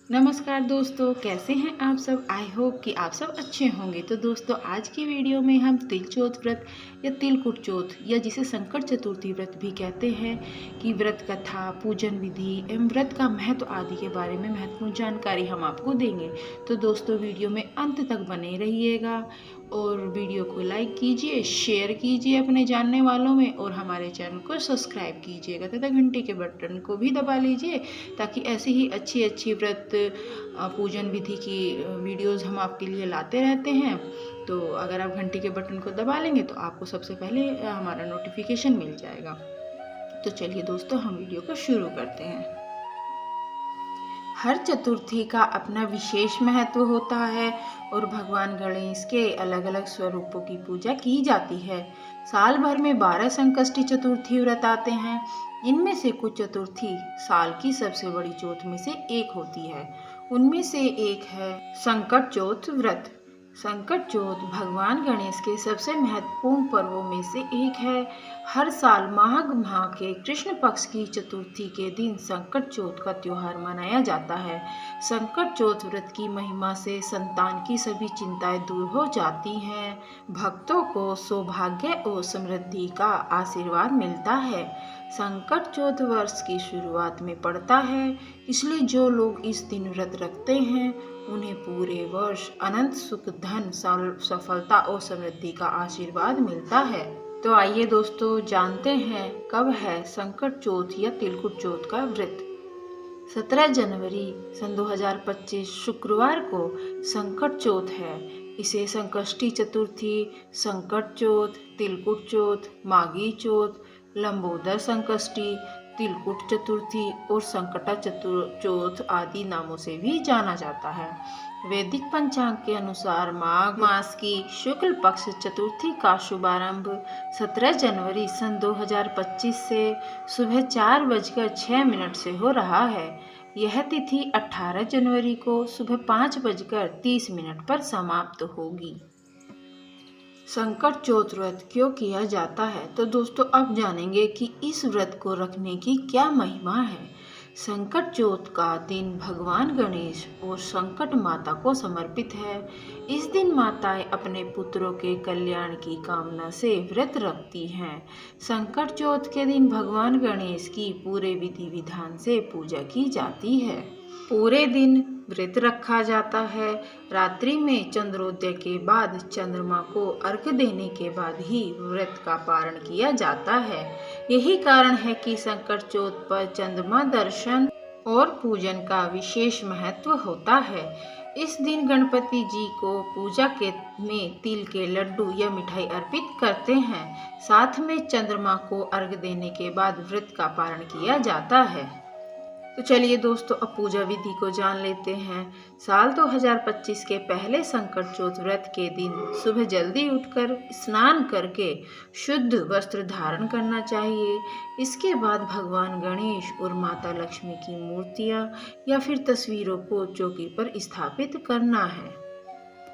नमस्कार दोस्तों, कैसे हैं आप सब। आई होप कि आप सब अच्छे होंगे। तो दोस्तों, आज की वीडियो में हम तिलचोत व्रत या तिलकुट चौथ या जिसे संकट चतुर्थी व्रत भी कहते हैं कि व्रत कथा, पूजन विधि एवं व्रत का महत्व आदि के बारे में महत्वपूर्ण जानकारी हम आपको देंगे। तो दोस्तों, वीडियो में अंत तक बने रहिएगा और वीडियो को लाइक कीजिए, शेयर कीजिए अपने जानने वालों में और हमारे चैनल को सब्सक्राइब कीजिएगा तथा घंटे के बटन को भी दबा लीजिए ताकि ऐसी ही अच्छी अच्छी व्रत पूजन विधि की वीडियोस हम आपके लिए लाते रहते हैं। तो अगर आप घंटी के बटन को दबा लेंगे तो आपको सबसे पहले हमारा नोटिफिकेशन मिल जाएगा। तो चलिए दोस्तों, हम वीडियो को शुरू करते हैं। हर चतुर्थी का अपना विशेष महत्व होता है और भगवान गणेश के अलग अलग स्वरूपों की पूजा की जाती है। साल भर में 12 संकष्टी चतुर्थी व्रत आते हैं। इनमें से कुछ चतुर्थी साल की सबसे बड़ी चौथ में से एक होती है। उनमें से एक है संकट चौथ व्रत। संकट चौथ भगवान गणेश के सबसे महत्वपूर्ण पर्वों में से एक है। हर साल माघ माह के कृष्ण पक्ष की चतुर्थी के दिन संकट चौथ का त्योहार मनाया जाता है। संकट चौथ व्रत की महिमा से संतान की सभी चिंताएं दूर हो जाती हैं। भक्तों को सौभाग्य और समृद्धि का आशीर्वाद मिलता है। संकट चौथ वर्ष की शुरुआत में पड़ता है, इसलिए जो लोग इस दिन व्रत रखते हैं उन्हें पूरे वर्ष अनंत सुख, धन, सफलता और समृद्धि का आशीर्वाद मिलता है। तो आइए दोस्तों, जानते हैं कब है संकट चौथ या तिलकुट चौथ का व्रत। 17 जनवरी सन 2025 शुक्रवार को संकट चौथ है। इसे संकष्टी चतुर्थी, संकट चौथ, तिलकुट चौथ, माघी चौथ, लंबोदर संकष्टी, तिलकुट चतुर्थी और संकटा चौथ आदि नामों से भी जाना जाता है। वैदिक पंचांग के अनुसार माघ मास की शुक्ल पक्ष चतुर्थी का शुभारंभ 17 जनवरी सन 2025 से सुबह 4:06 से हो रहा है। यह तिथि 18 जनवरी को सुबह 5:30 पर समाप्त होगी। संकट चौथ व्रत क्यों किया जाता है, तो दोस्तों अब जानेंगे कि इस व्रत को रखने की क्या महिमा है। संकट चौथ का दिन भगवान गणेश और संकट माता को समर्पित है। इस दिन माताएं अपने पुत्रों के कल्याण की कामना से व्रत रखती हैं। संकट चौथ के दिन भगवान गणेश की पूरे विधि विधान से पूजा की जाती है। पूरे दिन व्रत रखा जाता है। रात्रि में चंद्रोदय के बाद चंद्रमा को अर्घ्य देने के बाद ही व्रत का पारण किया जाता है। यही कारण है कि संकट चौथ पर चंद्रमा दर्शन और पूजन का विशेष महत्व होता है। इस दिन गणपति जी को पूजा में तिल के लड्डू या मिठाई अर्पित करते हैं। साथ में चंद्रमा को अर्घ्य देने के बाद व्रत का पारण किया जाता है। तो चलिए दोस्तों, अब पूजा विधि को जान लेते हैं। साल 2025 के पहले संकट चौथ व्रत के दिन सुबह जल्दी उठकर स्नान करके शुद्ध वस्त्र धारण करना चाहिए। इसके बाद भगवान गणेश और माता लक्ष्मी की मूर्तियां या फिर तस्वीरों को चौकी पर स्थापित करना है।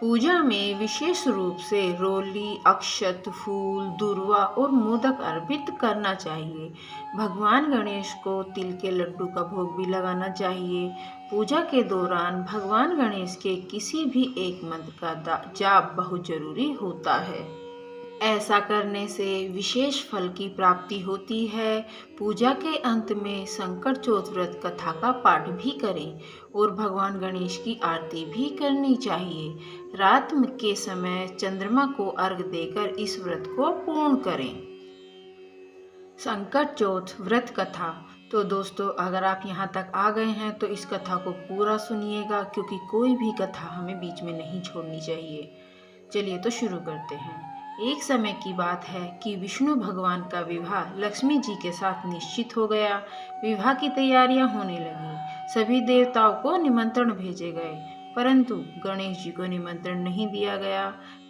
पूजा में विशेष रूप से रोली, अक्षत, फूल, दूर्वा और मोदक अर्पित करना चाहिए। भगवान गणेश को तिल के लड्डू का भोग भी लगाना चाहिए। पूजा के दौरान भगवान गणेश के किसी भी एक मंत्र का जाप बहुत जरूरी होता है। ऐसा करने से विशेष फल की प्राप्ति होती है। पूजा के अंत में संकट चौथ व्रत कथा का पाठ भी करें और भगवान गणेश की आरती भी करनी चाहिए। रात के समय चंद्रमा को अर्घ्य देकर इस व्रत को पूर्ण करें। संकट चौथ व्रत कथा। तो दोस्तों, अगर आप यहाँ तक आ गए हैं तो इस कथा को पूरा सुनिएगा, क्योंकि कोई भी कथा हमें बीच में नहीं छोड़नी चाहिए। चलिए तो शुरू करते हैं। एक समय की बात है कि विष्णु भगवान का विवाह लक्ष्मी जी के साथ निश्चित हो गया। विवाह की तैयारियां होने लगी। सभी देवताओं को निमंत्रण भेजे गए, परंतु गणेश जी को निमंत्रण नहीं दिया गया।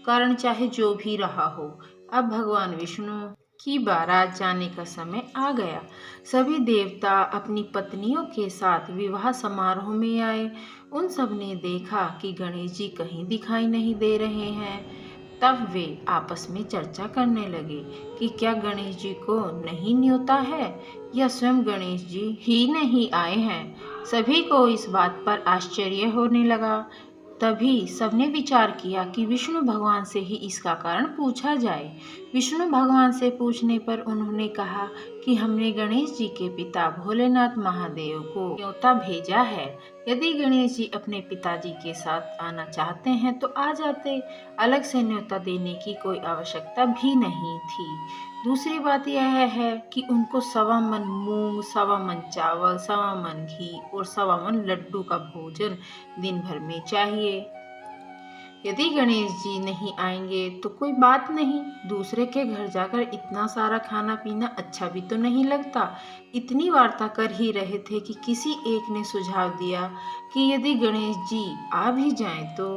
कारण चाहे जो भी रहा हो, अब भगवान विष्णु की बारात जाने का समय आ गया। सभी देवता अपनी पत्नियों के साथ विवाह समारोह में आए। उन सब ने देखा कि गणेश जी कहीं दिखाई नहीं दे रहे हैं। तब वे आपस में चर्चा करने लगे कि क्या गणेश जी को नहीं न्योता है या स्वयं गणेश जी ही नहीं आए हैं। सभी को इस बात पर आश्चर्य होने लगा। तभी सबने विचार किया कि विष्णु भगवान से ही इसका कारण पूछा जाए। विष्णु भगवान से पूछने पर उन्होंने कहा कि हमने गणेश जी के पिता भोलेनाथ महादेव को न्योता भेजा है। यदि गणेश जी अपने पिताजी के साथ आना चाहते हैं तो आ जाते, अलग से न्योता देने की कोई आवश्यकता भी नहीं थी। दूसरी बात यह है कि उनको 1.25 मन मूंग, 1.25 मन चावल, 1.25 मन घी और 1.25 मन लड्डू का भोजन दिन भर में चाहिए। यदि गणेश जी नहीं आएंगे तो कोई बात नहीं, दूसरे के घर जाकर इतना सारा खाना पीना अच्छा भी तो नहीं लगता। इतनी वार्ता कर ही रहे थे कि किसी एक ने सुझाव दिया कि यदि गणेश जी आ भी जाएं तो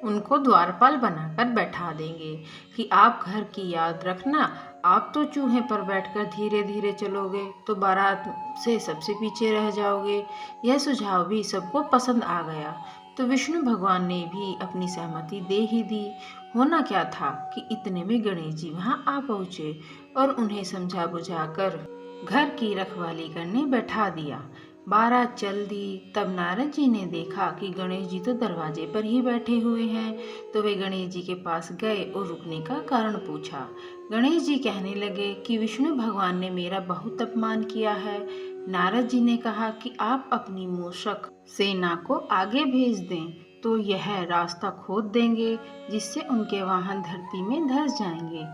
उनको द्वारपाल बनाकर बैठा देंगे कि आप घर की याद रखना, आप तो चूहे पर बैठकर धीरे धीरे चलोगे तो बारात से सबसे पीछे रह जाओगे। यह सुझाव भी सबको पसंद आ गया तो विष्णु भगवान ने भी अपनी सहमति दे ही दी। होना क्या था कि इतने में गणेश जी वहां आ पहुंचे और उन्हें समझा बुझाकर घर की रखवाली करने बैठा दिया। बारात चल दी। तब नारद जी ने देखा कि गणेश जी तो दरवाजे पर ही बैठे हुए हैं, तो वे गणेश जी के पास गए और रुकने का कारण पूछा। गणेश जी कहने लगे कि विष्णु भगवान ने मेरा बहुत अपमान किया है। नारद जी ने कहा कि आप अपनी मूषक सेना को आगे भेज दें तो यह रास्ता खोद देंगे, जिससे उनके वाहन धरती में धंस जाएंगे,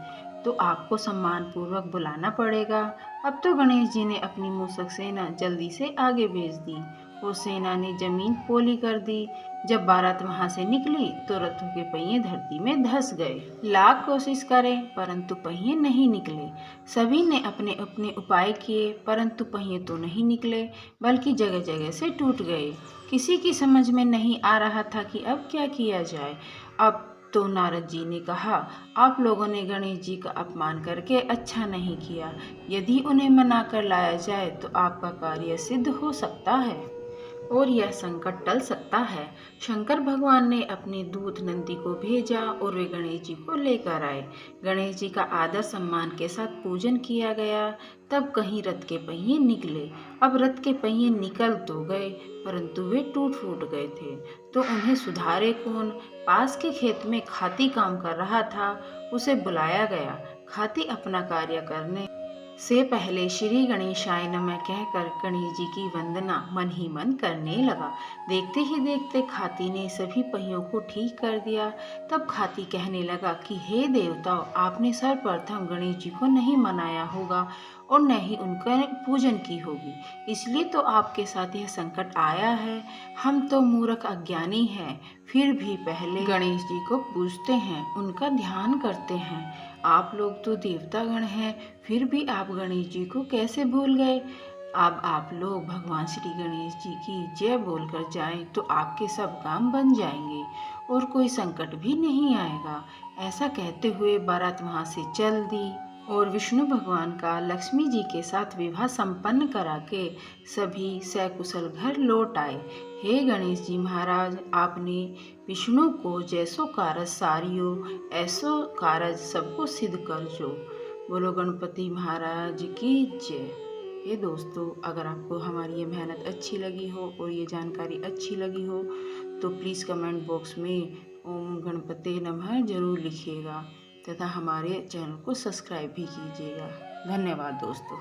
तो आपको सम्मान पूर्वक बुलाना पड़ेगा। अब तो गणेश जी ने अपनी मूषक सेना जल्दी से आगे भेज दी और सेना ने जमीन पोली कर दी। जब बारात वहां से निकली तो रथों के पहिए धरती में धंस गए। लाख कोशिश करें परंतु पहिए नहीं निकले। सभी ने अपने अपने उपाय किए परंतु पहिए तो नहीं निकले, बल्कि जगह जगह से टूट गए। किसी की समझ में नहीं आ रहा था कि अब क्या किया जाए। अब तो नारद जी ने कहा, आप लोगों ने गणेश जी का अपमान करके अच्छा नहीं किया। यदि उन्हें मना कर लाया जाए तो आपका कार्य सिद्ध हो सकता है और यह संकट टल सकता है। शंकर भगवान ने अपने दूत नंदी को भेजा और वे गणेश जी को लेकर आए। गणेश जी का आदर सम्मान के साथ पूजन किया गया। तब कहीं रथ के पहिए निकले। अब रथ के पहिए निकल तो गए परंतु वे टूट फूट गए थे, तो उन्हें सुधारे कौन। पास के खेत में खाती काम कर रहा था, उसे बुलाया गया। खाती अपना कार्य करने से पहले श्री गणेशाय नमः कहकर गणेश जी की वंदना मन ही मन करने लगा। देखते ही देखते खाती ने सभी पहियों को ठीक कर दिया। तब खाती कहने लगा कि हे देवताओं, आपने सर्वप्रथम गणेश जी को नहीं मनाया होगा और न ही उनका पूजन की होगी, इसलिए तो आपके साथ यह संकट आया है। हम तो मूर्ख अज्ञानी हैं, फिर भी पहले गणेश जी को पूजते हैं, उनका ध्यान करते हैं। आप लोग तो देवतागण हैं, फिर भी आप गणेश जी को कैसे भूल गए। अब आप लोग भगवान श्री गणेश जी की जय बोलकर जाएं तो आपके सब काम बन जाएंगे और कोई संकट भी नहीं आएगा। ऐसा कहते हुए बारात वहां से चल दी और विष्णु भगवान का लक्ष्मी जी के साथ विवाह संपन्न करा के सभी सकुशल घर लौट आए। हे गणेश जी महाराज, आपने विष्णु को जैसो कारज सारियो, ऐसो कारज सबको सिद्ध कर जो। बोलो गणपति महाराज की जय। ये दोस्तों, अगर आपको हमारी ये मेहनत अच्छी लगी हो और ये जानकारी अच्छी लगी हो तो प्लीज़ कमेंट बॉक्स में ओम गणपते नमः जरूर लिखिएगा तथा हमारे चैनल को सब्सक्राइब भी कीजिएगा। धन्यवाद दोस्तों।